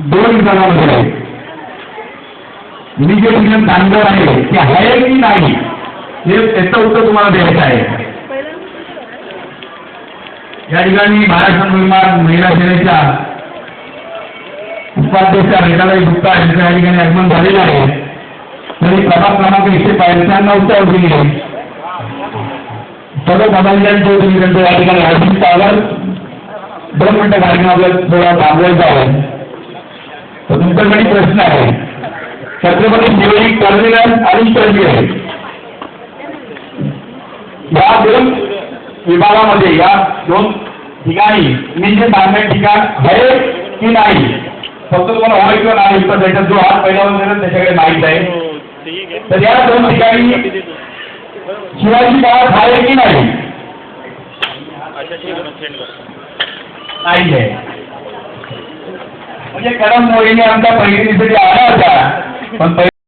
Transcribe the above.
दोन विभागामध्ये आहे. मी जे नियम सांगणार आहे ते आहे की नाही हे त्याचं उत्तर तुम्हाला द्यायचं आहे. या ठिकाणी महाराष्ट्र निर्माण महिला सेनेच्या उपाध्यक्ष रेखाताई गुप्ता यांचं या ठिकाणी आगमन झालेलं आहे. तरी प्रभाग क्रमांक 195 दिली आहे. सर्व पदाधिकाऱ्यांचे तुम्ही त्यांचं या ठिकाणी हार्दिक स्वागत. 2 मिनिटं कार्यक्रम आपल्याला थोडा थांबवायचा आहे. तर तुमच्याकडे प्रश्न आहे. छत्रपती शिवाजी टर्मिनल आणि टर्मिनल या 2 विभागामध्ये या 2 ठिकाणी मी जे सांगण्याचे ठिकाण आहे की नाही फक्त तुम्हाला होय किंवा नाही तर त्याच्यात जो हात पहिल्यावर दिला त्याच्याकडे माहित आहे. तर या 2 ठिकाणी शिवाजी पार्क आहे की नाही नाही आहे. म्हणजे कदम मोदीने आमच्या पहिली दिवशी आला होता पण